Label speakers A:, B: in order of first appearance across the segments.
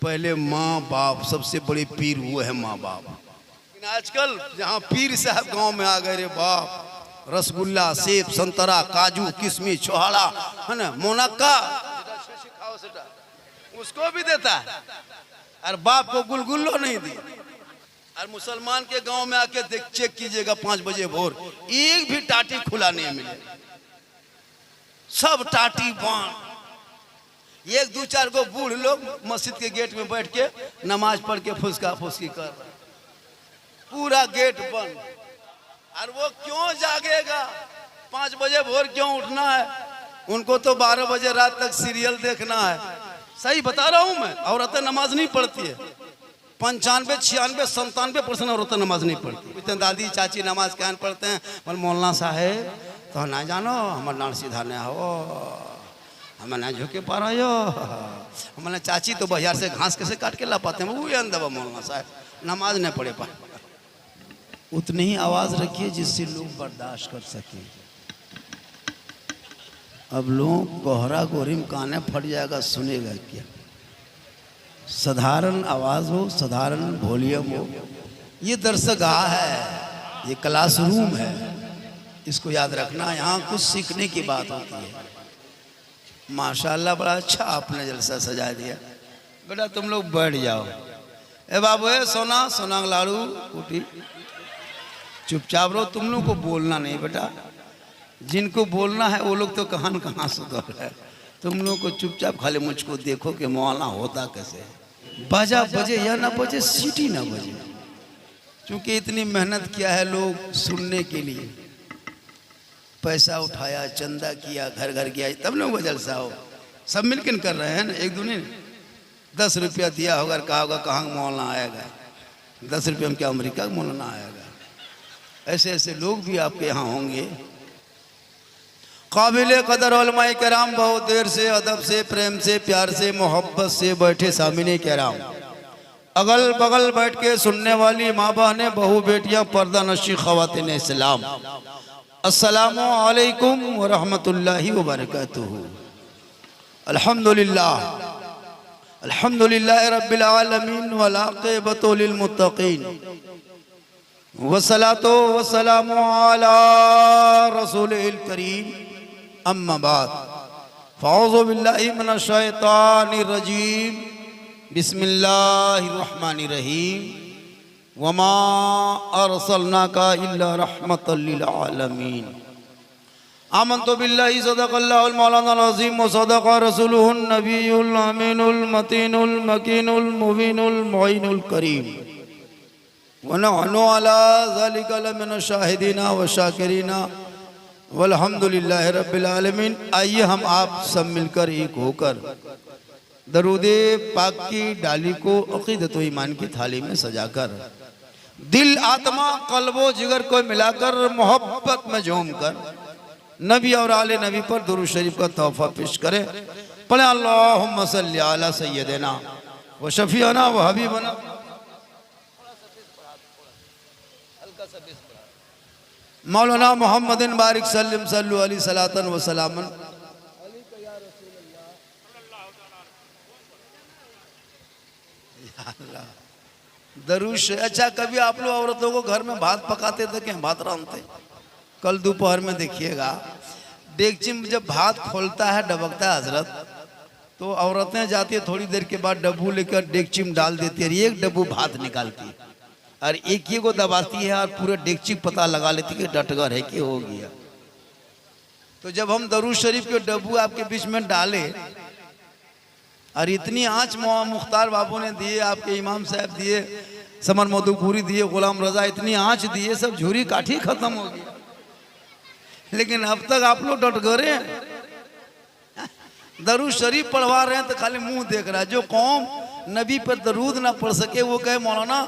A: पहले माँ बाप सबसे बड़े पीर वो है माँ बाप। लेकिन आजकल जहाँ पीर साहब गांव में आ गए रे बाप, रसगुल्ला सेब संतरा काजू किशमिश छोहाड़ा है ना मोनक्का उसको भी देता है और बाप को गुलगुल्लो नहीं दिया। और मुसलमान के गांव में आके देख चेक कीजिएगा 5 बजे भोर एक भी टाटी खुला नहीं मिले, सब टाटी बांध। एक दो चार गो बूढ़ लोग मस्जिद के गेट में बैठ के नमाज पढ़ के फुसका फुसकी कर रहे, पूरा गेट बंद। और वो क्यों जागेगा, 5 बजे भोर क्यों उठना है? उनको तो 12 बजे रात तक सीरियल देखना है। सही बता रहा हूं मैं, औरतें नमाज नहीं पढ़ती है। 95, 96, 97% औरतें नमाज नहीं पढ़ती। इतने दादी चाची नमाज क्या पढ़ते हैं, बोल मौलाना साहेब तो ना जानो हमारे नाम सीधा नहीं हो, हमें ना झुके पा रहे हो, हमारे चाची तो बाजार से घास कैसे काट के ला पाते हैं, वो अंदर मौलाना साहब नमाज नहीं पढ़े पाए। उतनी ही आवाज़ रखिए जिससे लोग बर्दाश्त कर सके। अब लोग कोहरा गोरी में काने फट जाएगा, सुनेगा क्या? साधारण आवाज़ हो, साधारण वॉल्यूम हो। ये दरसगाह है, ये क्लासरूम है, इसको याद रखना। यहाँ कुछ सीखने की बात होती है। माशाल्लाह बड़ा अच्छा आपने जलसा सजा दिया। बेटा तुम लोग बैठ जाओ। ए बाबू ए सोना सोना लाड़ू कुटी चुपचाप रहो। तुम लोग को बोलना नहीं बेटा, जिनको बोलना है वो लोग तो कहाँ सुधर है। तुम लोग को चुपचाप खाली मुझको देखो कि मौलाना होता कैसे। बाजा बजे या ना बजे, सीटी ना बजे, क्योंकि इतनी मेहनत किया है लोग सुनने के लिए। पैसा उठाया, चंदा किया, घर घर गया, तब लोग जलसा हो। सब मिलकर कर रहे हैं ना, एक दूसरे ने 10 रुपया दिया होगा, कहा होगा कहाँ मौलाना आएगा। 10 रुपये में क्या अमेरिका का मौलाना आएगा? ऐसे ऐसे लोग भी आपके यहाँ होंगे। काबिल कदर उलमाए कराम बहुत देर से अदब से प्रेम से प्यार से मोहब्बत से बैठे सामने कराम, अगल बगल बैठ के सुनने वाली माँ बहनें बहू बेटियां पर्दा नशी ख़वातीन इस्लाम, अस्सलामु अलैकुम व रहमतुल्लाहि व बरकातुहू। अल्हम्दुलिल्लाह अल्हम्दुलिल्लाहि रब्बिल आलमीन वल आक़िबतु लिल मुत्तक़ीन वस्सलातु वस्सलामु अला रसूलिल करीम। अम्मा बाद फ़अऊज़ु बिल्लाहि मिनश शैतानिर रजीम। बिस्मिल्लाहिर रहमानिर रहीम। वमा अरसलनाका इल्ला रहमतल लिल आलमीन। आमन्तु बिल्लाहि सदक़ल्लाहुल मौलानाल अज़ीम व सदक़ रसूलुहुन नबियुल अमीनुल मतीनुल मकीनुल मुबीनुल मुईनुल करीम। व नहनु अला ज़ालिका लमिनश शाहिदीना व शाकिरीना वल्हम्दुलिल्लाहि रब्बिल आलमीन। आइए हम आप सब मिलकर एक होकर दरूदे पाक की डाली को अक़ीदत व ईमान की थाली में सजाकर दिल आत्मा क़ल्बो जिगर को मिलाकर मोहब्बत में झूम कर नबी और आले नबी पर दुरूद शरीफ का तोहफा पेश करें। पढ़े अल्लाहुम्मा सल्ली अला सय्यदिना व शफीअना व हबीबना। मौलाना मोहम्मदिन बारिक सल्लम सल्लु अलैहि सलातन व सलामन। दरूद। अच्छा कभी आप लोग औरतों को घर में भात पकाते थे क्या? भात रांधते? कल दोपहर में देखिएगा डेगची में जब भात खोलता है डबकता है हजरत, तो औरतें जाती है थोड़ी देर के बाद डब्बू लेकर डेगची में डाल देती है, एक डब्बू भात निकालती है और एक ही को दबाती है और पूरे डेगची पता लगा लेती है कि डटगर है कि हो गया। तो जब हम दरूद शरीफ के डब्बू आपके बीच में डाले और इतनी आँच मुख्तार बाबू ने दिए, आपके इमाम साहब दिए, समर मधुपुरी दिए, गुलाम रजा, इतनी आँच दिए, सब झूरी काठी खत्म हो गई। लेकिन अब तक आप लोग डट गए हैं। दरूद शरीफ पढ़वा रहे हैं तो खाली मुंह देख रहा है। जो कौम नबी पर दरूद ना पढ़ सके वो कहे मौलाना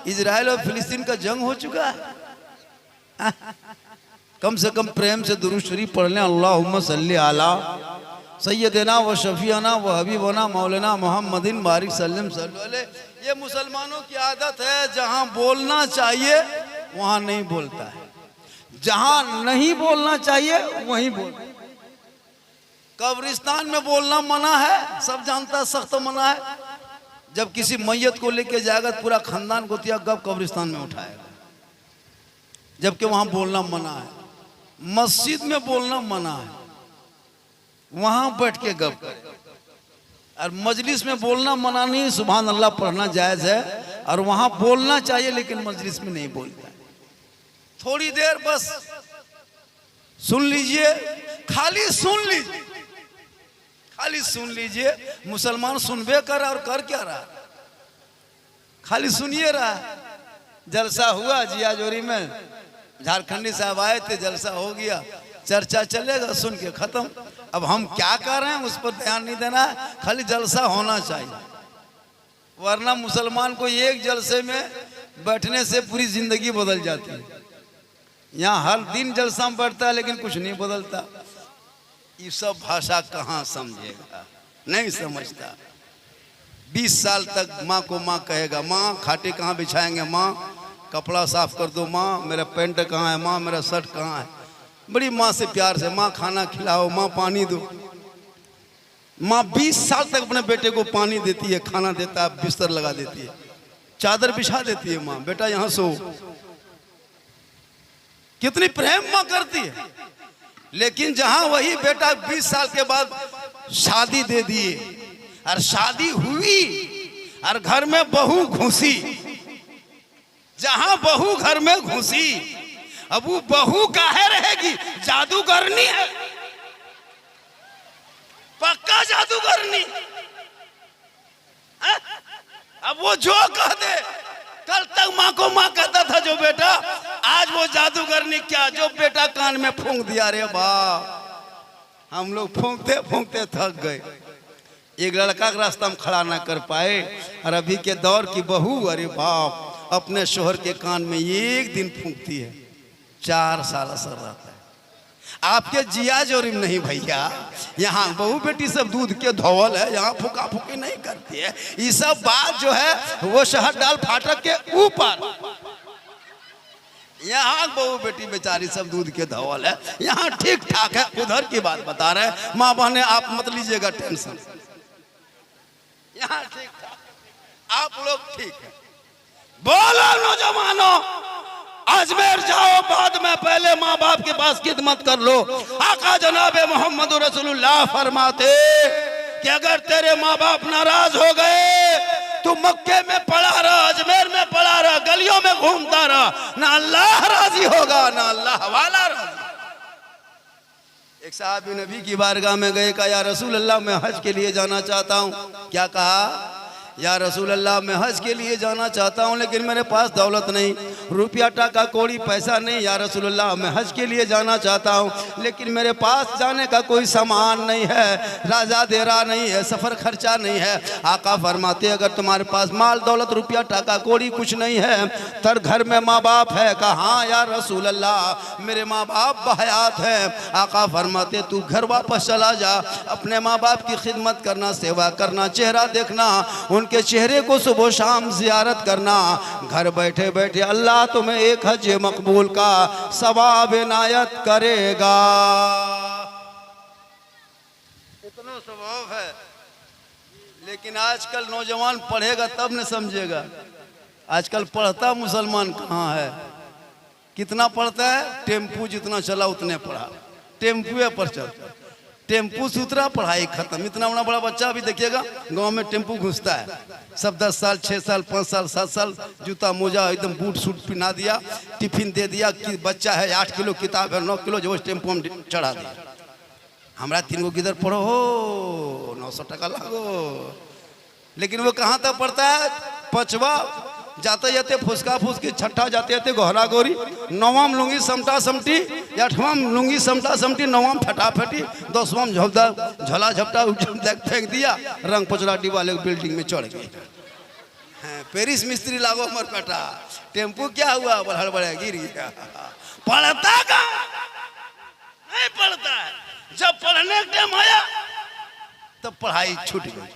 A: इजराइल और फिलिस्तीन का जंग हो चुका है। कम से कम प्रेम से दरूद शरीफ पढ़ लें। अल्लाहुम्मा सल्ली अला सय्यदना व शफीअना व हबीबना मौलाना मोहम्मदिन बारिक सल्लम सल्लु अलैहि। ये मुसलमानों की आदत है, जहाँ बोलना चाहिए वहाँ नहीं बोलता है, जहाँ नहीं बोलना चाहिए वहीं बोलता है। कब्रिस्तान में बोलना मना है, सब जानता है, सख्त मना है। जब किसी मैयत को लेके जाएगा तो पूरा खानदान को तिया गप कब्रिस्तान में उठाएगा, जबकि वहां बोलना मना है। मस्जिद में बोलना मना है, वहां बैठ के गप करे। और मजलिस में बोलना मना नहीं, सुभान अल्लाह पढ़ना जायज है, और वहां बोलना चाहिए, लेकिन मजलिस में नहीं बोलता है। थोड़ी देर बस सुन लीजिए, खाली सुन लीजिए, खाली सुन लीजिए। मुसलमान सुनबे कर और कर क्या रहा, खाली सुनिए रहा। जलसा हुआ जिया जोरी में, झारखंडी साहब आए थे, जलसा हो गया, चर्चा चलेगा, सुन के खत्म। अब हम क्या कर रहे हैं उस पर ध्यान नहीं देना है, खाली जलसा होना चाहिए। वरना मुसलमान को एक जलसे में बैठने से पूरी जिंदगी बदल जाती है। यहाँ हर दिन जलसा में बैठता है लेकिन कुछ नहीं बदलता। ये सब भाषा कहाँ समझेगा, नहीं समझता। 20 साल तक माँ को माँ कहेगा, माँ खाटे कहाँ बिछाएंगे, माँ कपड़ा साफ कर दो, माँ मेरा पैंट कहाँ है, माँ मेरा शर्ट कहाँ है। बड़ी माँ से प्यार से, माँ खाना खिलाओ, माँ पानी दो। माँ 20 साल तक अपने बेटे को पानी देती है, खाना देता है, बिस्तर लगा देती है, चादर बिछा देती है। माँ बेटा यहाँ सो, कितनी प्रेम माँ करती है। लेकिन जहां वही बेटा 20 साल के बाद शादी दे दिए, और शादी हुई और घर में बहू घुसी, जहां बहू घर में घुसी, अब वो बहू काहे रहेगी, जादूगरनी है, पक्का जादूगरनी। अब वो जो कह दे, कल तक माँ को माँ कहता था जो बेटा, आज वो जादूगरनी क्या, जो बेटा कान में फूंक दिया। रे वाह, हम लोग फूंकते फूंकते थक गए। एक लड़का के रास्ता में खड़ा ना कर पाए, और अभी के दौर की बहू, अरे बाप, अपने शोहर के कान में एक दिन फूंकती है, 4 साल असर रहता है। आपके जिया जोरिम नहीं भैया, यहाँ बहू बेटी सब दूध के धोवल है, यहाँ फूका फूकी नहीं करती है। ये सब बात जो है वो शहर डाल फाटक के ऊपर, यहाँ बहू बेटी बेचारी सब दूध के धोवल है, यहाँ ठीक ठाक है। उधर की बात बता रहे हैं, माँ बहने आप मत लीजिएगा टेंशन, यहाँ ठीक ठाक, आप लोग ठीक है। बोलो नौजवानों, अजमेर जाओ, बाद में पहले माँ बाप के पास खिदमत कर लो। आका जनाब मोहम्मद रसूलुल्लाह फरमाते कि अगर तेरे माँ बाप नाराज हो गए तो मक्के में पड़ा रहा, अजमेर में पड़ा रहा, गलियों में घूमता रहा, ना अल्लाह राजी होगा ना अल्लाह वाला राजी। एक साहब नबी की बारगाह में गए, कहा या रसूल अल्लाह मैं हज के लिए जाना चाहता हूँ। क्या कहा, या रसूल अल्लाह मैं हज के लिए जाना चाहता हूँ, लेकिन मेरे पास दौलत नहीं, रुपया टाका कौड़ी पैसा नहीं। या रसूल अल्लाह मैं हज के लिए जाना चाहता हूँ, लेकिन मेरे पास जाने का कोई सामान नहीं है, राजा देरा नहीं है, सफ़र खर्चा नहीं है। आका फरमाते अगर तुम्हारे पास माल दौलत रुपया टाका कौड़ी कुछ नहीं है, तर घर में माँ बाप है। कहा हाँ या रसूल अल्लाह मेरे माँ बाप बहयात हैं। आका फरमाते तू घर वापस चला जा, अपने माँ बाप की खिदमत करना, सेवा करना, चेहरा देखना, उनके चेहरे को सुबह शाम जियारत करना। घर बैठे बैठे अल्लाह तुम्हें एक हज मकबूल का सवाब इनायत करेगा। इतना सवाब है। लेकिन आजकल नौजवान पढ़ेगा तब न समझेगा। आजकल पढ़ता मुसलमान कहाँ है, कितना पढ़ता है, टेम्पू जितना चला उतने पढ़ा, टेम्पुए पर चलता, टेम्पू से उतरा पढ़ाई खत्म। इतना बड़ा बड़ा बच्चा अभी देखिएगा गांव में टेम्पू घुसता है, सब 10 साल 6 साल 5 साल 7 साल, जूता मोजा एकदम बूट सूट पहना दिया, टिफिन दे दिया कि बच्चा है 8 किलो किताब है 9 किलो जो टेम्पू में चढ़ा दिया। हमारा 3 गो किधर पढ़ो हो 900 टका लागो। लेकिन वो कहाँ तक पढ़ता है, 5वां जाते जाते फुसका फुसकी, 6ठा जाते जाते गोहरा गोरी, 9वां लुंगी समटा समटी, 8वां लुंगी समटा समटी, 9वां फटाफटी, 10वां झोला झपटा फेंक दिया, रंग पचराटी वाले बिल्डिंग में चढ़ गए। पेरिस मिस्त्री लागो मर बेटा, टेम्पू क्या हुआ, बढ़ बढ़ गिर गया। पढ़ता का नहीं पढ़ता है, जब पढ़ने का टाइम आया तब पढ़ाई छूट गई।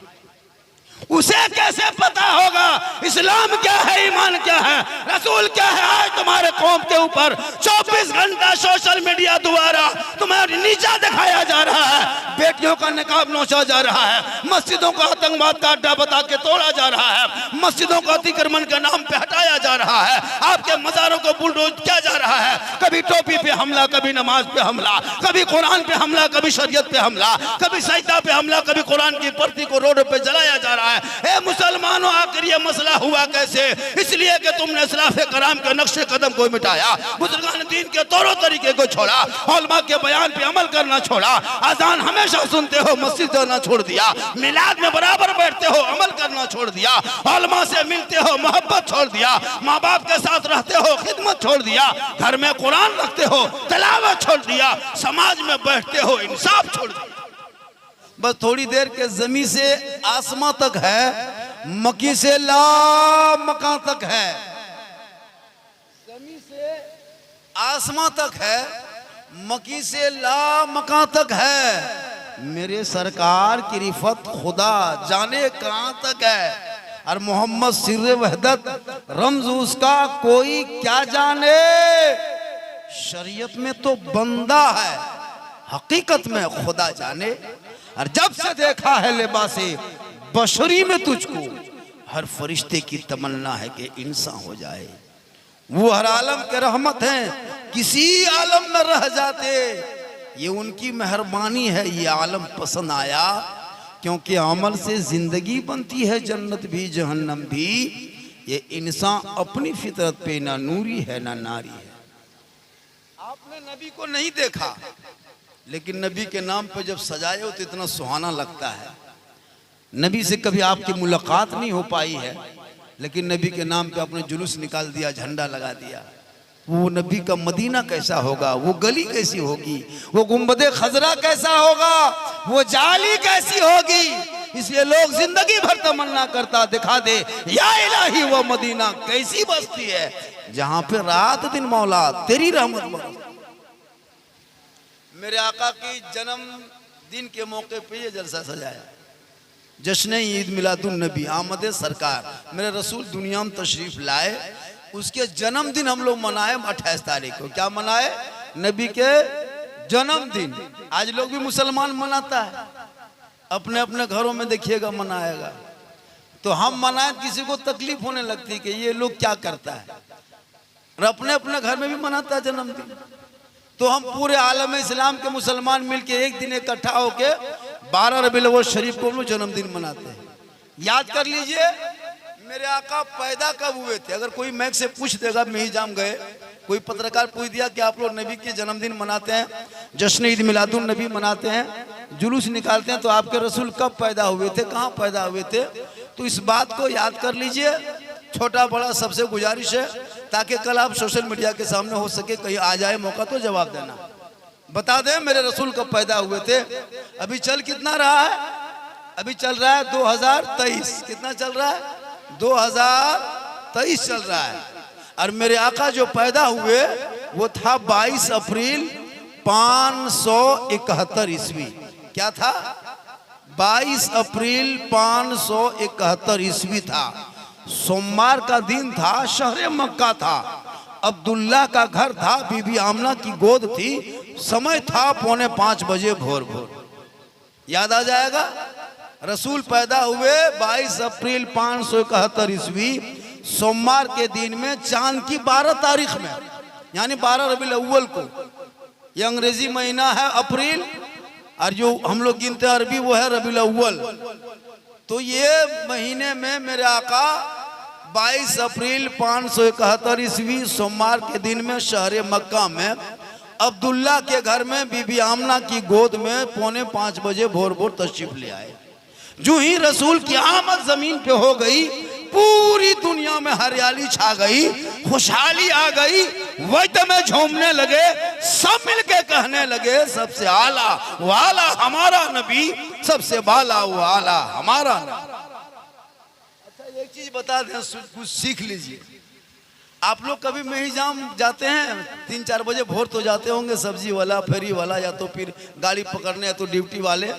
A: उसे कैसे पता होगा इस्लाम क्या है, ईमान क्या है, रसूल क्या है। आज तुम्हारे कौम के ऊपर 24 घंटा सोशल मीडिया द्वारा तुम्हें नीचा दिखाया जा रहा है, बेटियों का निकाब नोचा जा रहा है, मस्जिदों का आतंकवाद का अड्डा बता के तोड़ा जा रहा है, मस्जिदों का अतिक्रमण के नाम पे हटाया जा रहा है, आपके मज़ारों को बुलडोज किया जा रहा है। कभी टोपी पे हमला, कभी नमाज पे हमला, कभी कुरान पे हमला, कभी शरीयत पे हमला, कभी सजदा पे हमला, कभी कुरान की प्रति को रोड पे जलाया जा रहा है। ए मुसलमानों, आखिर ये मसला हुआ कैसे? इसलिए कि तुमने इस्लाफ कराम के नक्शे कदम को मिटाया, बुजुर्गान दीन के तौर तरीके को छोड़ा, उलमा के बयान पे अमल करना छोड़ा, अजान हमेशा सुनते हो, मस्जिद जाना छोड़ दिया, मिलाद में बराबर बैठते हो, अमल करना छोड़ दिया, उलमा से मिलते हो, मोहब्बत छोड़ दिया, माँ बाप के साथ रहते हो, खिदमत छोड़ दिया, घर में कुरान रखते हो, तिलावत छोड़ दिया, समाज में बैठते हो, इंसाफ छोड़ दिया। बस थोड़ी देर के जमी से आसमां तक है, मकी से ला मकां तक है, जमी से आसमां तक है, मकी से ला मकां तक है। मेरे सरकार की रिफत खुदा जाने कहां तक है, और मोहम्मद सिर्रे वहदत रमज उसका कोई क्या जाने। शरीयत में तो बंदा है, हकीकत में खुदा जाने। और जब से देखा है लिबासे बशरी में तुझको, हर फरिश्ते की तमन्ना है कि इंसान हो जाए। वो हर आलम के रहमत हैं, किसी आलम में रह जाते, ये उनकी मेहरबानी है, ये आलम पसंद आया। क्योंकि अमल से जिंदगी बनती है, जन्नत भी जहन्नम भी। ये इंसान अपनी फितरत पे ना नूरी है ना नारी है। आपने नबी को नहीं देखा, लेकिन नबी के नाम पे जब सजाए हो तो इतना सुहाना लगता है। नबी से कभी आपकी मुलाकात नहीं हो पाई है, लेकिन नबी के नाम पे आपने जुलूस निकाल दिया, झंडा लगा दिया। वो नबी का मदीना कैसा होगा, वो गली कैसी होगी, वो गुंबदे खजरा कैसा होगा, वो जाली कैसी होगी। इसलिए लोग जिंदगी भर तमन्ना करता, दिखा दे या इलाही वो मदीना कैसी बस्ती है, जहां पे रात दिन मौला तेरी रहमत बरसती। मेरे आका की जन्म दिन के मौके पे ये जलसा सजाया, जश्न ईद मिलादुन नबी, आमद सरकार। मेरे रसूल दुनिया में तशरीफ लाए, उसके जन्मदिन हम लोग मनाए 28 तारीख को। क्या मनाए? नबी के जन्मदिन। आज लोग भी मुसलमान मनाता है, अपने अपने घरों में देखिएगा मनाएगा। तो हम मनाए, किसी को तकलीफ होने लगती कि ये लोग क्या करता है, और अपने अपने घर में भी मनाता है जन्मदिन। तो हम पूरे आलम इस्लाम के मुसलमान मिलके एक दिन इकट्ठा होके 12 रबीउल अव्वल शरीफ को हम लोग जन्मदिन मनाते हैं। याद कर लीजिए मेरे आका पैदा कब हुए थे। अगर कोई मैक से पूछ देगा, मेहिजाम गए, कोई पत्रकार पूछ दिया कि आप लोग नबी के जन्मदिन मनाते हैं, जश्न ईद मिलादुन नबी मनाते हैं, जुलूस निकालते हैं, तो आपके रसूल कब पैदा हुए थे, कहाँ पैदा हुए थे? तो इस बात को याद कर लीजिए। छोटा बड़ा सबसे गुजारिश है, ताकि कल आप सोशल मीडिया के सामने हो सके, कहीं आ जाए मौका तो जवाब देना, बता दें मेरे रसूल कब पैदा हुए थे। अभी चल कितना रहा है? अभी चल रहा है 2023। कितना चल रहा है? 2023 चल रहा है। और मेरे आका जो पैदा हुए वो था 22 अप्रैल 571 ईस्वी। क्या था? 22 अप्रैल 571 ईस्वी था। सोमवार का दिन था, शहर मक्का था, अब्दुल्ला का घर था, बीबी आमना की गोद थी, समय था 4:45 बजे भोर भोर। याद आ जाएगा। रसूल पैदा हुए 22 अप्रैल 571 ईस्वी सोमवार के दिन में, चांद की 12 तारीख में, यानी 12 रबीउल अव्वल को। ये अंग्रेजी महीना है अप्रैल, और जो हम लोग गिनते हैं अरबी वो है रबीउल अव्वल। तो ये महीने में मेरे आका 22 अप्रैल 571 ईस्वी सोमवार के दिन में शहर मक्का में अब्दुल्ला के घर में बीबी आमना की गोद में 4:45 बजे भोर भोर तशरीफ ले आए। जो ही रसूल की आमद जमीन पे हो गई, पूरी दुनिया में हरियाली छा गई, खुशहाली आ गई, वक्त में झूमने लगे, सब मिलके कहने लगे सबसे आला वो आला हमारा नबी, सबसे बाला वो आला हमारा नबी। अच्छा एक चीज बता दें, कुछ सीख लीजिए। आप लोग कभी मेहिजाम जाते हैं? 3-4 बजे भोर तो जाते होंगे, सब्जी वाला, फेरी वाला, या तो फिर गाड़ी पकड़ने, या तो ड्यूटी वाले।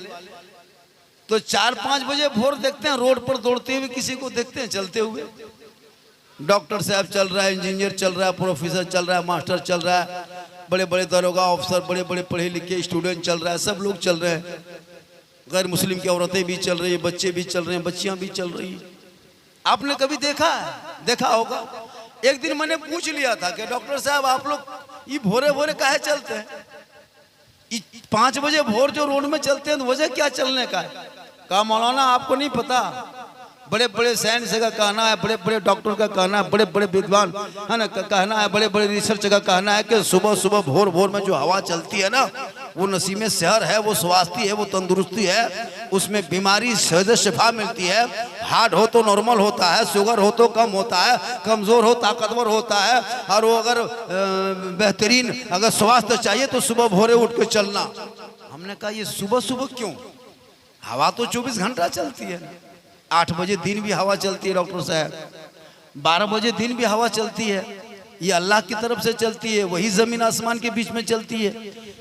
A: तो 4-5 बजे भोर देखते हैं रोड पर दौड़ते हुए किसी को देखते हैं चलते हुए। डॉक्टर साहब चल रहा है, इंजीनियर चल रहा है, प्रोफेसर चल रहा है, मास्टर चल रहा है, बड़े बड़े दरोगा ऑफिसर, बड़े बड़े पढ़े लिखे स्टूडेंट चल रहा है, सब लोग चल रहे हैं। गैर मुस्लिम की औरतें भी चल रही है, बच्चे भी चल रहे हैं, बच्चियां भी चल रही है। आपने कभी देखा है? देखा होगा। एक दिन मैंने पूछ लिया था कि डॉक्टर साहब आप लोग ये भोरे भोरे काहे चलते हैं? 5 बजे भोर जो रोड में चलते हैं तो वजह क्या चलने का है? कहा मौलाना आपको नहीं पता, बड़े बड़े साइंस का कहना है, बड़े बड़े डॉक्टर का कहना है, बड़े बड़े विद्वान है ना का कहना है, बड़े बड़े रिसर्च का कहना है कि सुबह सुबह भोर भोर में जो हवा चलती है ना वो नसीमे शहर है, वो स्वास्थ्य है, वो तंदुरुस्ती है, उसमें बीमारी से शिफा मिलती है। हार्ट हो तो नॉर्मल होता है, शुगर हो तो कम होता है, कमजोर हो ताकतवर होता है, और वो अगर बेहतरीन अगर स्वास्थ्य चाहिए तो सुबह भोरे उठ के चलना। हमने कहा ये सुबह सुबह क्यों? हवा तो 24 घंटा चलती है। 8 बजे दिन भी हवा चलती है डॉक्टर साहब, 12 बजे दिन भी हवा चलती है। ये अल्लाह की तरफ से चलती है, वही जमीन आसमान के बीच में चलती है।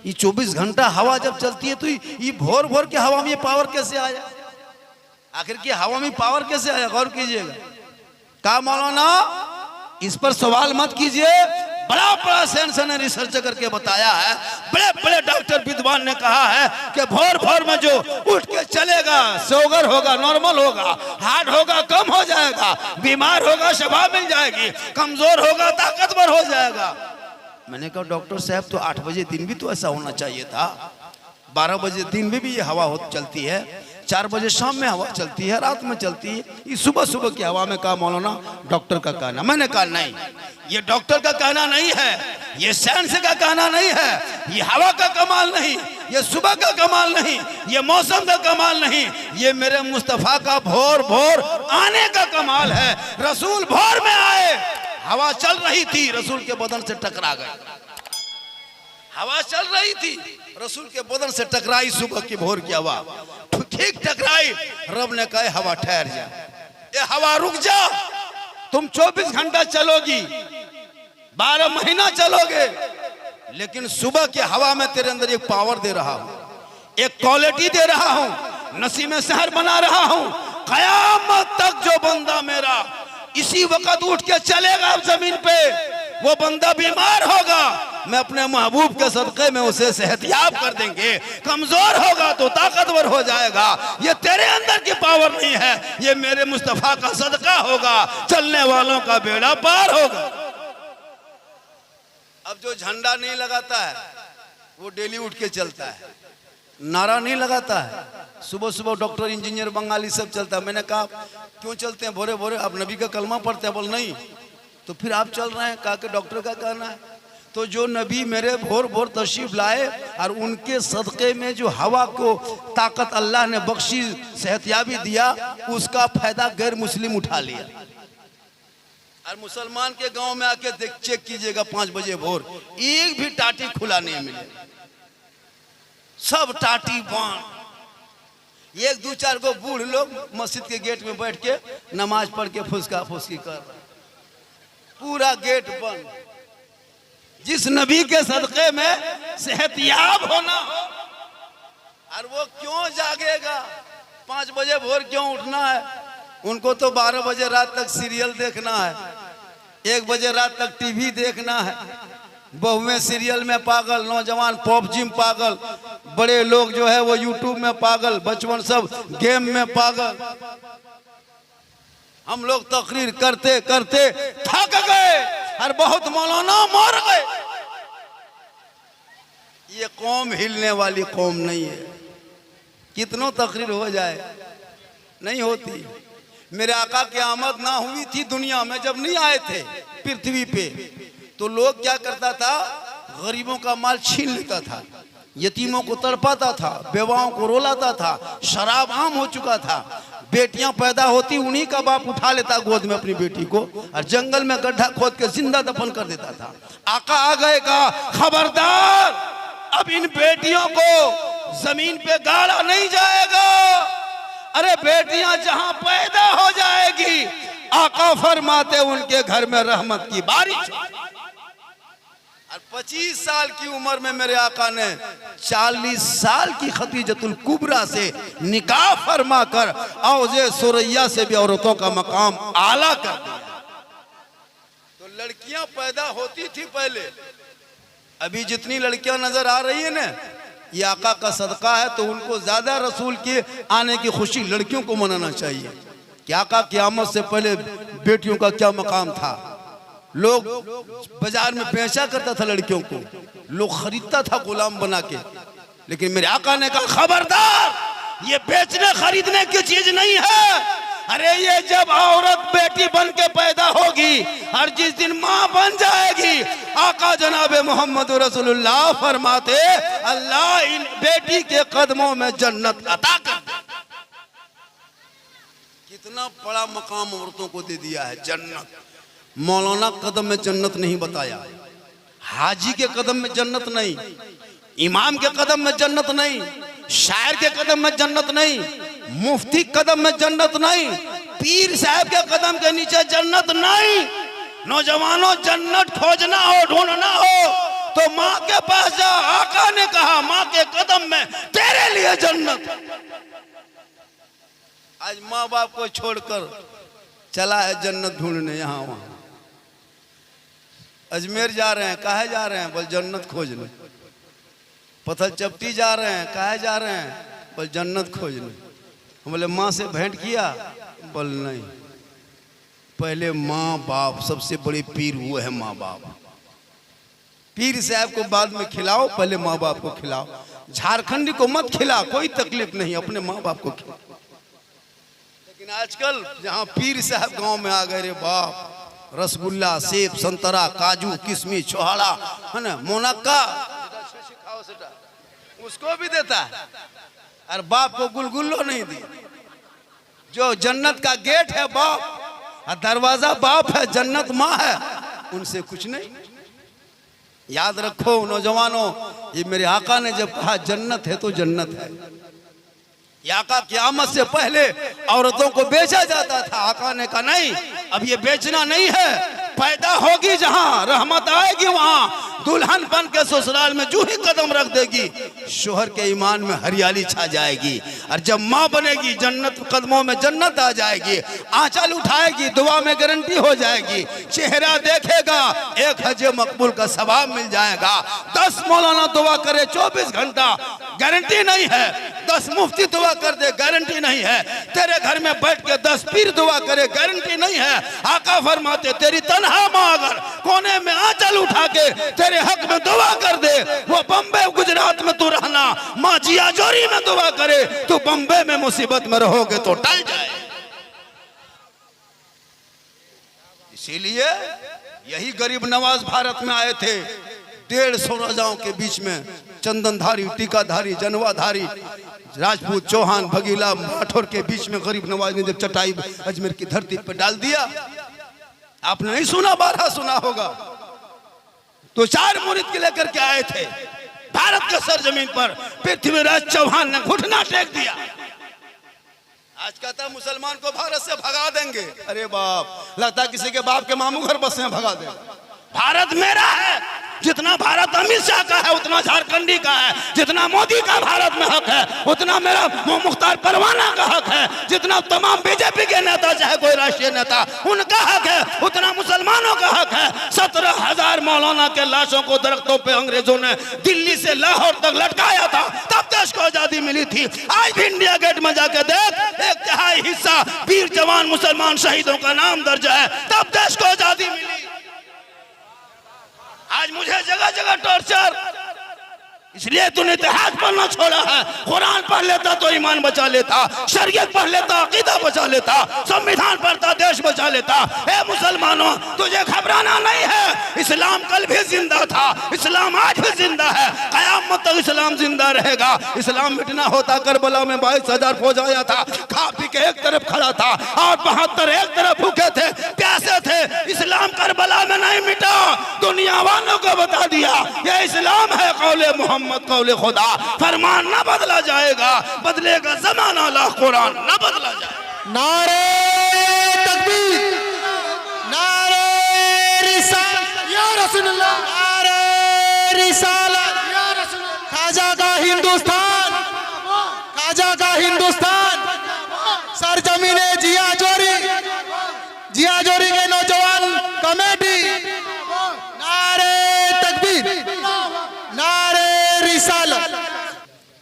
A: ये 24 घंटा हवा जब चलती है तो ये भोर भोर के हवा में ये पावर कैसे आया? आखिर की हवा में पावर कैसे आया? गौर कीजिएगा। कहा मौलाना इस पर सवाल मत कीजिए, बड़ा बड़ा साइंस ने रिसर्च करके बताया है, बड़े बड़े डॉक्टर विद्वान ने कहा है कि भोर भोर में जो उठ के चलेगा शुगर होगा नॉर्मल होगा, हार्ट होगा कम हो जाएगा, बीमार होगा शफा मिल जाएगी, कमजोर होगा ताकतवर हो जाएगा। मैंने कहा डॉक्टर साहब तो 8 बजे दिन भी तो ऐसा होना चाहिए था, 12 बजे दिन में भी ये हवा चलती है, 4 बजे शाम में हवा चलती है, रात में चलती है, ये सुबह सुबह की हवा में। कहा मौलाना डॉक्टर का कहना। मैंने कहा नहीं, ये डॉक्टर का कहना नहीं है, ये साइंस का कहना नहीं है, ये हवा का कमाल नहीं, ये सुबह का कमाल नहीं, ये मौसम का कमाल नहीं, ये मेरे मुस्तफा का भोर भोर आने का कमाल है। रसूल भोर में आए, हवा चल रही थी, रसूल के बदन से टकरा गए। हवा चल रही थी, रसूल के बदन से टकराई, सुबह की भोर की हवा ठीक टकराई। रब ने कहा हवा ठहर जा, ये हवा रुक जा, तुम 24 घंटा चलोगी, 12 महीना चलोगे, लेकिन सुबह की हवा में तेरे अंदर एक पावर दे रहा हूं, एक क्वालिटी दे रहा हूं, नसीमे शहर बना रहा हूं। कयामत तक जो बंदा मेरा इसी वक्त उठ के चलेगा जमीन पे, वो बंदा बीमार होगा, मैं अपने महबूब के सदक़े में उसे सेहतयाब कर देंगे, कमजोर होगा तो ताकतवर हो जाएगा। ये तेरे अंदर की पावर नहीं है, ये मेरे मुस्तफा का सदका होगा, चलने वालों का बेड़ा पार होगा। अब जो झंडा नहीं लगाता है वो डेली उठ के चलता है, नारा नहीं लगाता है, सुबह सुबह डॉक्टर इंजीनियर बंगाली सब चलता है। मैंने कहा क्यों चलते हैं भोरे भोरे? आप नबी का कलमा पढ़ते हैं? बोल नहीं, तो फिर आप चल रहे हैं। कहा कि डॉक्टर का कहना है। तो जो नबी मेरे भोर भोर तशरीफ लाए और उनके सदक़े में जो हवा को ताकत अल्लाह ने बख्शी, सेहतयाबी दिया, उसका फायदा गैर मुस्लिम उठा लिया। और मुसलमान के गांव में आके चेक कीजिएगा, 5 बजे भोर एक भी टाटी खुला नहीं मिलेगा, सब टाटी बांध। 1-2-4 गो बूढ़ लोग मस्जिद के गेट में बैठ के नमाज पढ़ के फुसका फुसकी कर रहे, पूरा गेट बंद। जिस नबी के सदक़े में सेहतयाब होना हो, और वो क्यों जागेगा? 5 बजे भोर क्यों उठना है? उनको तो 12 बजे रात तक सीरियल देखना है, 1 बजे रात तक टीवी देखना है, बहुएं सीरियल में पागल, नौजवान पबजी में पागल, बड़े लोग जो है वो यूट्यूब में पागल, बचपन सब गेम में पागल। हम लोग तकरीर करते करते थक गए और बहुत मौलाना मर गए। ये कौम हिलने वाली कौम नहीं है, कितनों तकरीर हो जाए नहीं होती। मेरे आका की आमद ना हुई थी दुनिया में, जब नहीं आए थे पृथ्वी पे, तो लोग क्या करता था? गरीबों का माल छीन लेता था, यतीमों को तड़पाता था, बेवाओं को रोलाता था, शराब आम हो चुका था। बेटियां पैदा होती, उन्हीं का बाप उठा लेता गोद में अपनी बेटी को और जंगल में गड्ढा खोद के जिंदा दफन कर देता था। आका आ गए, कहा खबरदार, अब इन बेटियों को जमीन पे गाड़ा नहीं जाएगा। अरे बेटियां जहां पैदा हो जाएगी, आका फरमाते उनके घर में रहमत की बारिश। और 25 साल की उम्र में मेरे आका ने 40 साल की खदीजतुल कुबरा से निकाह फरमा कर औजे सुरैया से भी औरतों का मकाम आला कर दिया। तो लड़कियां पैदा होती थी पहले, अभी जितनी लड़कियां नजर आ रही है ना, ये आका का सदका है। तो उनको ज्यादा रसूल के आने की खुशी लड़कियों को मनाना चाहिए कि आका क़यामत से पहले बेटियों का क्या मकाम था। लोग बाजार में बेचा करता था लड़कियों को, लोग खरीदता था गुलाम बना के, लेकिन मेरे आका ने कहा खबरदार, ये बेचने खरीदने की चीज नहीं है। अरे ये जब औरत बेटी बन के पैदा होगी और जिस दिन माँ बन जाएगी, आका जनाब मोहम्मद रसूलुल्लाह फरमाते अल्लाह इन बेटी के कदमों में जन्नत अता कर दे। कितना बड़ा मकाम औरतों को दे दिया है जन्नत। मौलाना कदम में जन्नत नहीं बताया, हाजी के कदम में जन्नत नहीं, इमाम के कदम में जन्नत नहीं, शायर के कदम में जन्नत नहीं, मुफ्ती कदम में जन्नत नहीं, पीर साहब के कदम के नीचे जन्नत नहीं। नौजवानों, जन्नत खोजना हो, ढूंढना हो तो माँ के पास जा। आका ने कहा माँ के कदम में तेरे लिए जन्नत। आज माँ बाप को छोड़कर चला है जन्नत ढूंढने यहाँ वहां। अजमेर जा रहे हैं, काहे जा रहे हैं? बोल जन्नत खोजने। पत्थर चपटी जा रहे हैं, काहे जा रहे हैं? बोल जन्नत खोजने। हम बोले माँ से भेंट किया? बोल नहीं। पहले माँ बाप, सबसे बड़े पीर वो है माँ बाप। पीर साहब को बाद में खिलाओ, पहले माँ बाप को खिलाओ। झारखंडी को मत खिला, कोई तकलीफ नहीं, अपने माँ बाप को खिला। लेकिन आजकल जहाँ पीर साहब गांव में आ गए, रे बाप, रसगुल्ला, सेब, संतरा, काजू, किशमिश, छोहाड़ा, है ना, मोनक्का, उसको भी देता है और बाप को गुलगुल्लो नहीं दी। जो जन्नत का गेट है बाप, और दरवाजा बाप है, जन्नत माँ है, उनसे कुछ नहीं। याद रखो नौजवानों, ये मेरे आका ने जब कहा जन्नत है तो जन्नत है। आका क़यामत से पहले औरतों को बेचा जाता था, आका ने कहा नहीं, अब ये बेचना नहीं है, पैदा होगी जहां रहमत आएगी वहां दुल्हन बन के ससुराल में जो ही कदम रख देगी, शोहर के ईमान में हरियाली छा जाएगी। और जब माँ बनेगी, जन्नत कदमों में जन्नत आ जाएगी, आंचल उठाएगी, दुआ में गारंटी हो जाएगी, चेहरा देखेगा, 1 हज मकबूल का सवाब मिल जाएगा। 10 मौलाना दुआ करे 24 घंटा, गारंटी नहीं है। 10 मुफ्ती दुआ कर दे, गारंटी नहीं है। तेरे घर में बैठ के 10 पीर दुआ करे, गारंटी नहीं है। आका फरमाते तेरी तन्हा माँ अगर कोने में आंचल उठा के तेरे हक में दुआ कर दे, वो बम्बे गुजरात में तू रहना, माँ जिया जोरी में दुआ करे, तू बम्बे में मुसीबत में रहोगे तो टल जाए। इसीलिए यही गरीब नवाज भारत में आए थे, 150 राजाओं के बीच में, चंदनधारी, टीकाधारी, जनवाधारी, राजपूत, चौहान, भगीला, राठौर के बीच में गरीब नवाज ने जब चटाई अजमेर की धरती पर डाल दिया, आपने नहीं सुना, 12 सुना होगा, तो 4 मुरीद के लेकर के आए थे भारत के सरजमीन पर। पृथ्वीराज चौहान ने घुटना टेक दिया। आज कहता मुसलमान को भारत से भगा देंगे, अरे बाप, लगता है किसी के बाप के मामू घर बसे में भगा देंगे। भारत मेरा है, जितना भारत अमित शाह का है उतना झारखंडी का है, जितना मोदी का भारत में हक है उतना मेरा मुख्तार परवाना का हक है, जितना तमाम बीजेपी के नेता चाहे कोई राष्ट्रीय नेता उनका हक है उतना मुसलमानों का हक है। 17,000 मौलाना के लाशों को दरख्तों पे अंग्रेजों ने दिल्ली से लाहौर तक लटकाया था, तब देश को आजादी मिली थी। आज भी इंडिया गेट में जाके देख, 1/3 हिस्सा वीर जवान मुसलमान शहीदों का नाम दर्ज है, तब देश को आजादी मिली। आज मुझे जगह जगह टॉर्चर, इसलिए तूने इतिहास पढ़ना छोड़ा है। कुरान पढ़ लेता तो ईमान बचा लेता, शरीयत पढ़ लेता अकीदा बचा लेता, संविधान पढ़ता देश बचा लेता। ए मुसलमानों, तुझे घबराना नहीं है, इस्लाम कल भी जिंदा था, इस्लाम आज भी जिंदा है, कयामत तक इस्लाम जिंदा रहेगा। इस्लाम मिटना होता करबला में 22,000 फौज आया था, खा पी के एक तरफ खड़ा था और 72 एक तरफ भूखे थे, प्यासे थे। इस्लाम करबला में नहीं मिटा, दुनिया वालों को बता दिया ये इस्लाम है, कौले मोहम्मद कौले खुदा, फरमान न बदला जाएगा, बदलेगा जमाना, ला कुरान न बदला जाएगा।
B: नारे तकबीर, नारे रिसालत, या रसूलुल्लाह, नारे रिसालत, खाजा का हिंदुस्तान, खाजा का हिंदुस्तान, सरजमीने जिया जोरी, जिया जोरी के नौजवान कमेटी, नारे तकबीर, नारे रिसालत।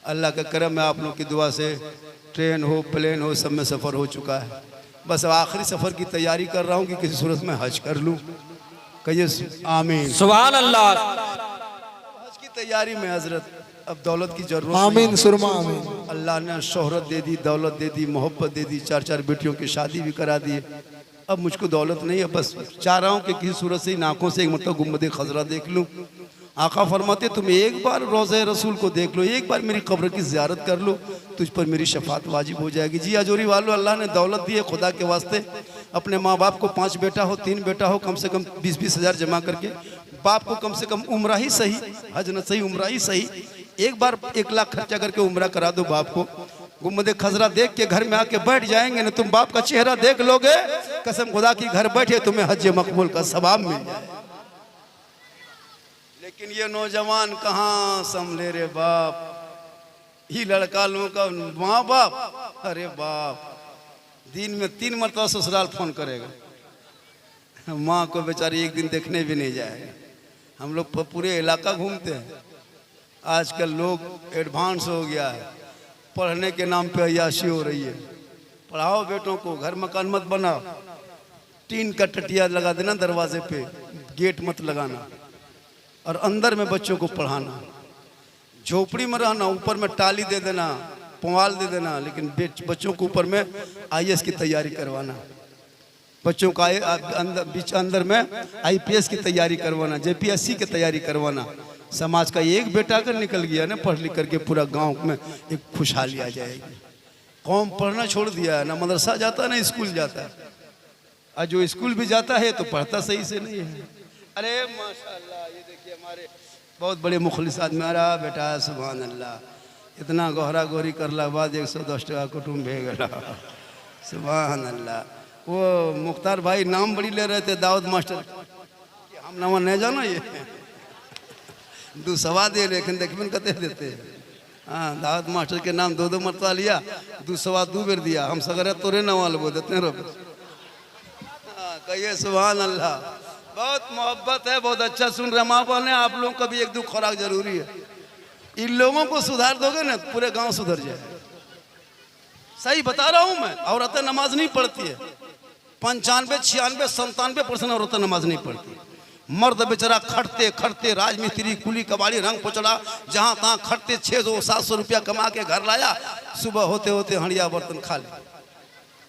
A: अल्लाह का करम है, आप लोग की दुआ से ट्रेन हो प्लेन हो सब में सफ़र हो चुका है। बस अब आखिरी सफ़र की तैयारी कर रहा हूँ कि किसी सूरत में हज कर लूँ। कहिए आमीन।
C: सुभान अल्लाह।
A: हज की तैयारी में हजरत अब दौलत की जरूरत
B: आमीन सुरमा आमीन।
A: अल्लाह ने शोहरत दे दी, दौलत दे दी, मोहब्बत दे दी, 4-4 बेटियों की शादी भी करा दी। अब मुझको दौलत नहीं है, बस चाह रहा हूँ कि किसी सूरत से इन आँखों से एक मतलब गुम्बद खजरा देख लूँ। आका फरमाते तुम एक बार रोज़े रसूल को देख लो, एक बार मेरी कब्र की ज़ियारत कर लो, तुझ पर मेरी शफात वाजिब हो जाएगी। जी अजोरी वालों, अल्लाह ने दौलत दी है, खुदा के वास्ते अपने माँ बाप को 5 बेटा हो 3 बेटा हो, कम से कम 20-20 हज़ार जमा करके बाप को कम से कम उम्रा ही सही, हज न सही उम्रा ही सही, एक बार 1 लाख खर्चा करके उम्रा करा दो बाप को। गुम्बद खजरा देख के घर में आके बैठ जाएंगे ना, तुम बाप का चेहरा देख लोगे, कसम खुदा की घर बैठे तुम्हें हज मकबूल का सवाब मिल जाए। लेकिन ये नौजवान कहाँ संभले रे बाप, ही लड़का लोगों का माँ बाप, अरे बाप दिन में 3 मरतबा ससुराल फोन करेगा, माँ को बेचारी एक दिन देखने भी नहीं जाएगा। हम लोग पूरे इलाका घूमते हैं। आजकल लोग एडवांस हो गया है, पढ़ने के नाम पे अय्याशी हो रही है। पढ़ाओ बेटों को, घर मकान मत बनाओ, टीन का टटिया लगा देना दरवाजे पे, गेट मत लगाना, और अंदर में बच्चों को पढ़ाना। झोपड़ी में रहना, ऊपर में टाली दे देना, पुआल दे देना, लेकिन बच्चों को ऊपर में IAS की तैयारी करवाना, बच्चों का अंदर में IPS की तैयारी करवाना, JPSC की तैयारी करवाना। समाज का एक बेटा अगर निकल गया ना पढ़ लिख करके, पूरा गांव में एक खुशहाली आ जाएगी। कौम पढ़ना छोड़ दिया है, ना मदरसा जाता ना स्कूल जाता है, और जो स्कूल भी जाता है तो पढ़ता सही से नहीं है। अरे माशाल्लाह, ये देखिए हमारे बहुत बड़े मुखलिस आदमी, अरे बेटा सुभान अल्लाह, इतना गहरा गोरी करला बाद 110 टका कुटुम्ब भेगला, सुभान अल्लाह। वो मुख्तार भाई नाम बड़ी ले रहे थे, दाऊद मास्टर, हम नाम नहीं जाना, ये 2 सवा दे, लेकिन देखिए कहते देते। हाँ, दाऊद मास्टर के नाम 2-2 मरतबा लिया, 2 सवा 2 बेर दिया, हम सगरे तोरे नवाल बो देते रो। कहिए सुभान अल्लाह। बहुत मोहब्बत है, बहुत अच्छा सुन रहे माँ बाप ने। आप लोगों का भी 1-2 खुराक जरूरी है। इन लोगों को सुधार दोगे ना, पूरे गांव सुधर जाए। सही बता रहा हूं मैं। औरतें नमाज नहीं पढ़ती है, 95, 96, 97% औरतें नमाज नहीं पढ़ती। मर्द बेचारा खटते खटते राजमिस्त्री कुली कबाड़ी रंग पोचड़ा जहाँ तहाँ खटते 600-700 रुपया कमा के घर लाया, सुबह होते होते हंडिया बर्तन खा ले।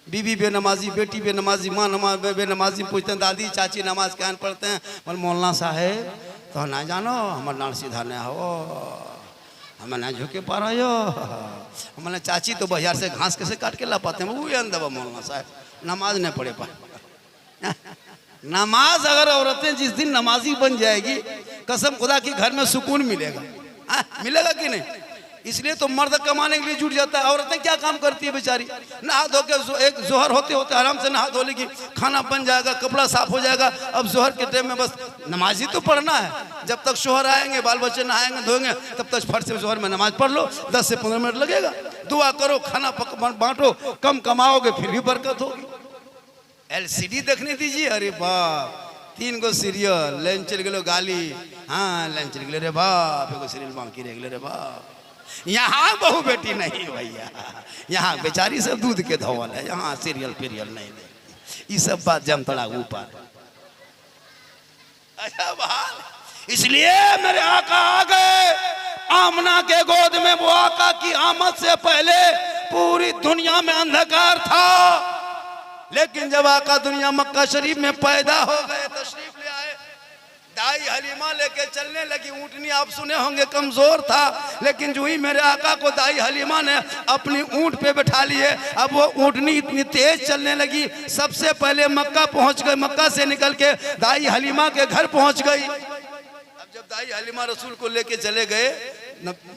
A: बीवी बेनमाजी, बेटी बेनमाजी, माँ नमाज बेनमाजी, पूछते हैं दादी चाची नमाज क्या पढ़ते हैं? बोल मौलाना साहेब तो ना जानो, हमारे नाम सीधा नहीं हो, हमें ना झुके पा रहे हो। हमारे चाची तो बाजार से घास कैसे काट के ला पाते हैं, वो अंदर मौलाना साहब नमाज नहीं पढ़े पा। नमाज अगर औरतें जिस दिन नमाजी बन जाएगी, कसम खुदा की घर में सुकून मिलेगा। मिलेगा कि नहीं? इसलिए तो मर्द कमाने के लिए जुट जाता है। औरतें क्या काम करती है बेचारी? नहा धो के एक जोहर होते होते आराम से नहा धो लेगी, खाना बन जाएगा, कपड़ा साफ हो जाएगा। अब जोहर के टाइम में बस नमाज ही तो पढ़ना है। जब तक शोहर आएंगे, बाल बच्चे नहाएंगे धोएंगे, तब तक फट से जोहर में नमाज पढ़ लो, 10 से 15 मिनट लगेगा। दुआ करो, खाना बांटो, कम कमाओगे फिर भी बरकत होगी। LCD देखने दीजिए, अरे बाप 3 गो सीरियल, लाइन चल गए गाली, हाँ लाइन चल गए रे बाप, एगो सीरियल बाकी रह गए रे बाप। यहाँ बहू बेटी नहीं भैया, यहाँ बेचारी सब दूध के धोवल है, यहाँ सीरियल पीरियल नहीं। ये सब बात जमतड़ा ऊपर। अच्छा बात, इसलिए मेरे आका आ गए। आमना के गोद में वो आका की आमद से पहले पूरी दुनिया में अंधकार था, लेकिन जब आका दुनिया मक्का शरीफ में पैदा हो गए, तशरीफ ले आए, दाई हलीमा लेके चलने लगी। ऊँटनी आप सुने होंगे कमजोर था, लेकिन जो ही मेरे आका को दाई हलीमा ने अपनी ऊँट पे बैठा लिए, अब वो ऊँटनी इतनी तेज चलने लगी, सबसे पहले मक्का पहुंच गए। मक्का से निकल के दाई हलीमा के घर पहुंच गई। अब जब दाई हलीमा रसूल को लेके चले गए,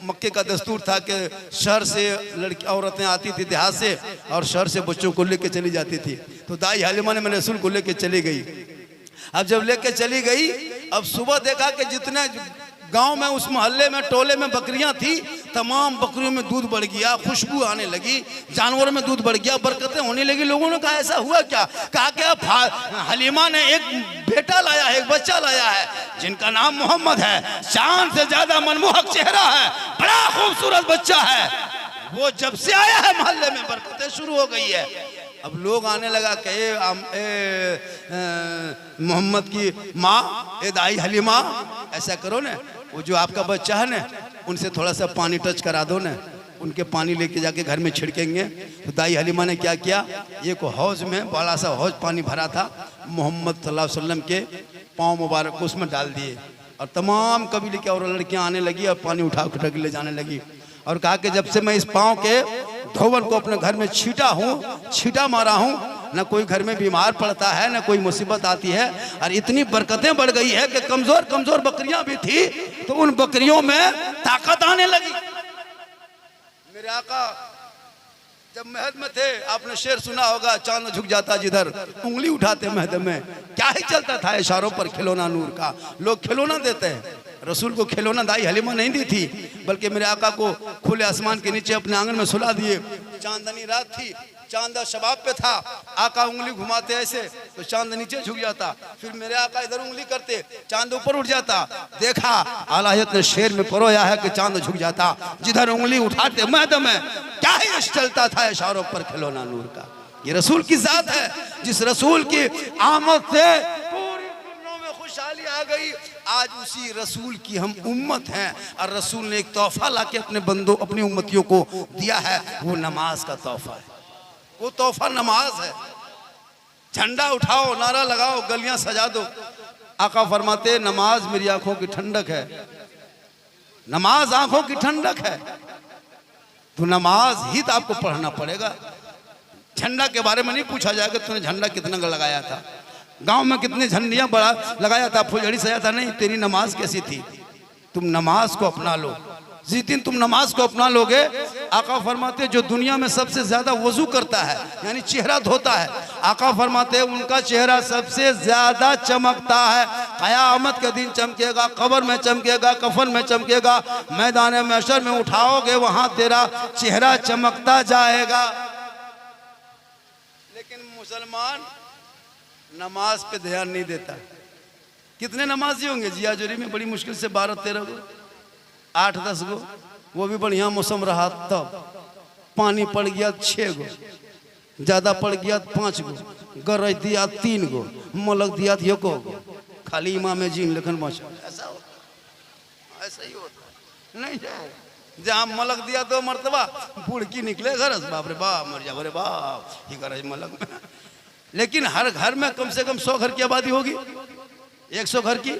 A: मक्के का दस्तूर था कि शहर से लड़की औरतें आती थी देहात से, और शहर से बच्चों को लेके चली जाती थी। तो दाई हलीमा ने मेरे रसूल को लेके चली गई। अब जब लेके चली गई, अब सुबह देखा कि जितने गांव में उस मोहल्ले में टोले में बकरियां थी, तमाम बकरियों में दूध बढ़ गया, खुशबू आने लगी, जानवरों में दूध बढ़ गया, बरकतें होने लगी। लोगों ने कहा ऐसा हुआ क्या? कहा क्या हलीमा ने एक बेटा लाया है, एक बच्चा लाया है जिनका नाम मोहम्मद है, चांद से ज्यादा मनमोहक चेहरा है, बड़ा खूबसूरत बच्चा है। वो जब से आया है मोहल्ले में बरकतें शुरू हो गई है। अब लोग आने लगा कि मोहम्मद की माँ, ए दाई हलीमा, ऐसा करो ना, वो जो आपका बच्चा है ना, उनसे थोड़ा सा पानी टच करा दो ना, उनके पानी लेके जाके घर में छिड़केंगे। तो दाई हलीमा ने क्या किया, ये को हौज में बड़ा सा हौज पानी भरा था, मोहम्मद सल्लल्लाहु अलैहि वसल्लम के पाँव मुबारक को उसमें डाल दिए, और तमाम कबीले की और लड़कियां आने लगी और पानी उठा उठा के ले जाने लगी। और कहा कि जब से मैं इस पाँव के धोवन को अपने घर में छीटा मारा हूँ, न कोई घर में बीमार पड़ता है, न कोई मुसीबत आती है, और इतनी बरकतें बढ़ गई है कि कमजोर कमजोर बकरियां भी थी तो उन बकरियों में ताकत आने लगी। मेरे आका जब महद में थे, आपने शेर सुना होगा, चांद झुक जाता जिधर उंगली उठाते महद में, क्या ही चलता था इशारों पर खिलौना नूर का। लोग खिलौना देते हैं, रसूल को खिलौना दाई हलीमा नहीं दी थी, बल्कि मेरे आका को खुले आसमान के नीचे अपने आंगन में सुला दिए। चांदनी रात थी, चांद शबाब पे था, आका उंगली घुमाते ऐसे तो चांद नीचे झुक जाता, फिर मेरे आका इधर उंगली करते, चांद ऊपर उठ जाता। देखा आलायत ने शेर में परोया है कि चांद झुक जाता जिधर उंगली उठाते महद में, क्या ही चलता था इशारों पर खिलौना नूर का। ये रसूल की जात है, जिस रसूल की आमद से पूरी दुनिया में खुशहाली आ गई। आज उसी रसूल की हम उम्मत हैं, और रसूल ने एक तोहफा लाके अपने बंदों, अपनी उम्मतियों को दिया है, वो नमाज का तोहफा है। वो तोहफा नमाज है। झंडा उठाओ, नारा लगाओ, गलियां सजा दो। आका फरमाते नमाज मेरी आंखों की ठंडक है, नमाज आंखों की ठंडक है, तो नमाज ही तो आपको पढ़ना पड़ेगा। झंडा के बारे में नहीं पूछा जाएगा तूने झंडा कितना लगाया था, गांव में कितने झंडियां बड़ा लगाया था, फुलझड़ी सजा था, नहीं, तेरी नमाज कैसी थी। तुम नमाज को अपना लो, जिस दिन तुम नमाज को अपना लोगे, आका फरमाते जो दुनिया में सबसे ज्यादा वजू करता है, यानी चेहरा धोता है, आका फरमाते उनका चेहरा सबसे ज्यादा चमकता है। क़यामत के दिन चमकेगा, कब्र में चमकेगा, कफन में चमकेगा, मैदान महशर में उठाओगे वहां तेरा चेहरा चमकता जाएगा। लेकिन मुसलमान नमाज पे ध्यान नहीं देता। कितने नमाजी होंगे जियाजोरी में, बड़ी मुश्किल से 12-13 गो, 8-10 गो, वो भी बढ़िया मौसम रहा तब। पानी पड़ गया 6 गो, ज्यादा पड़ गया 5 गो, गरज दिया 3 गो, मलक दिया 1 गो, खाली इमाम जीन लेखन मौसम। ऐसा होता, ऐसा ही होता नहीं जाए। जहाँ मलक दिया 2 मरतबा, बुड़की निकले गरज, बाप रे बाप, मर जाओ रे बाप, ये गरज मलक में। लेकिन हर घर में कम से कम 100 घर की आबादी होगी, 100 घर की,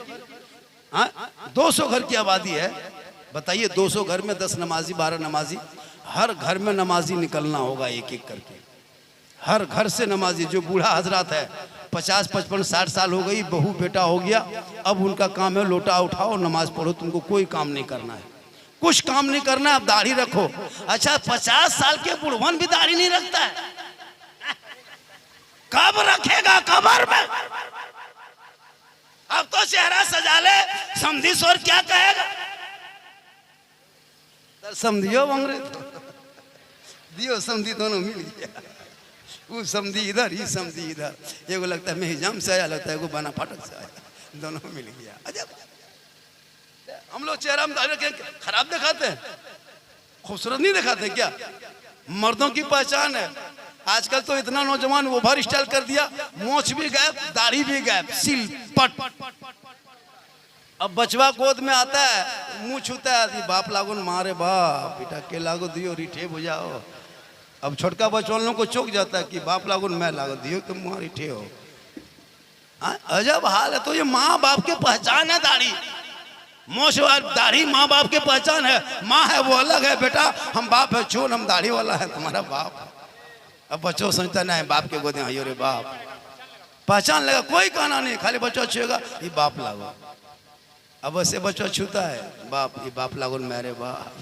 A: हाँ 200 घर की आबादी है। बताइए 200 घर में 10 नमाजी, 12 नमाजी, हर घर में नमाजी निकलना होगा एक एक करके, हर घर से नमाजी। जो बूढ़ा हजरात है 50, 55, 60 साल हो गई, बहू बेटा हो गया, अब उनका काम है लोटा उठाओ नमाज पढ़ो, तुमको कोई काम नहीं करना है, कुछ काम नहीं करना है, अब दाढ़ी रखो। अच्छा 50 साल के बुढ़वन भी दाढ़ी नहीं रखता है, कब रखेगा कब्र में? अब तो चेहरा सजा ले, समझी सोर क्या कहेगा? समझियो बंगरे तो दियो समझी, दोनों मिल गया। वो समझी इधर, ही समझी इधर, एगो लगता है मैं हिजाम से आया, लगता है एगो बना फाटक से आया, दोनों मिल गया। अजब, हम लोग चेहरा में दाढ़ी रखें खराब दिखाते हैं, खूबसूरत नहीं दिखाते क्या? मर्दों की पहचान है। आजकल तो इतना नौजवान ओवर स्टाइल कर दिया, मोछ भी गायब, दाढ़ी भी गायब, सिल पट। अब बचवा गोद में आता है, मुंह छूता है, बाप लागो मारे बाप बेटा के लागो दियो रिठे हो जाओ। अब छोटका बचवानों को चौक जाता है कि बाप लागो मैं लागो दियो तुम मां रिठे हो। अजब हाल है। तो ये माँ बाप की पहचान है दाढ़ी, मोछ दाढ़ी माँ बाप की पहचान है। माँ है वो अलग है, बेटा हम बाप है चोन, हम दाढ़ी वाला है तुम्हारा बाप। अब बच्चों सोचता नहीं बाप के गोदे आइयो रे बाप, पहचान लगा, कोई कहना नहीं, खाली बच्चा छुएगा ये बाप लागो। अब ऐसे बच्चा छूता है बाप, ये बाप लागो मेरे बाप।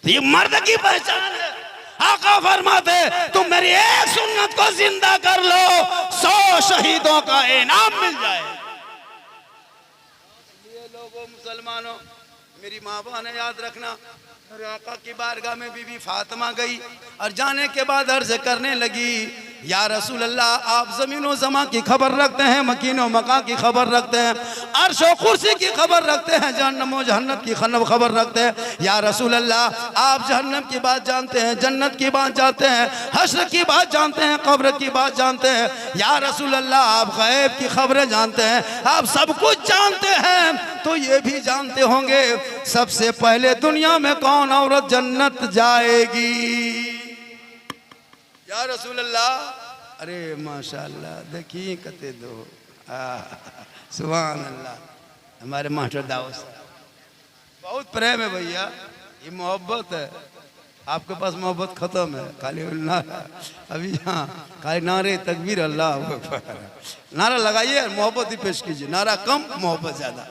A: तो ये मर्द की पहचान है। आका फरमाते तुम मेरी एक सुन्नत को जिंदा कर लो, 100 शहीदों का इनाम मिल जाए। लोगों मुसलमानों, मेरी माँ बहन याद रखना, मेरे आका की बारगाह में बीबी फातिमा गई और जाने के बाद अर्ज करने लगी, या रसूल अल्लाह, आप ज़मीन व ज़मा की खबर रखते हैं, मकीन व मकान की खबर रखते हैं, अर्श व कुर्सी की खबर रखते हैं, जहन्नम व जहन्नत की खबर रखते हैं। या रसूल अल्लाह, आप जहन्नम की बात जानते हैं, जन्नत की बात जानते हैं, हश्र की बात जानते हैं, कब्र की बात जानते हैं। या रसूल अल्लाह, आप गैब की खबरें जानते हैं, आप सब कुछ जानते हैं, तो ये भी जानते होंगे सबसे पहले दुनिया में कौन औरत जन्नत जाएगी। या रसूल अल्लाह, अरे माशाअल्लाह, देखिए कते दो, सुभान अल्लाह। हमारे मास्टर दाऊद साहब बहुत प्रेम है भैया, ये मोहब्बत है। आपके पास मोहब्बत खत्म है, खाली नारा अभी, हाँ खाली नारे तकबीर, अल्लाह नारा लगाइए, मोहब्बत ही पेश कीजिए, नारा कम मोहब्बत ज़्यादा।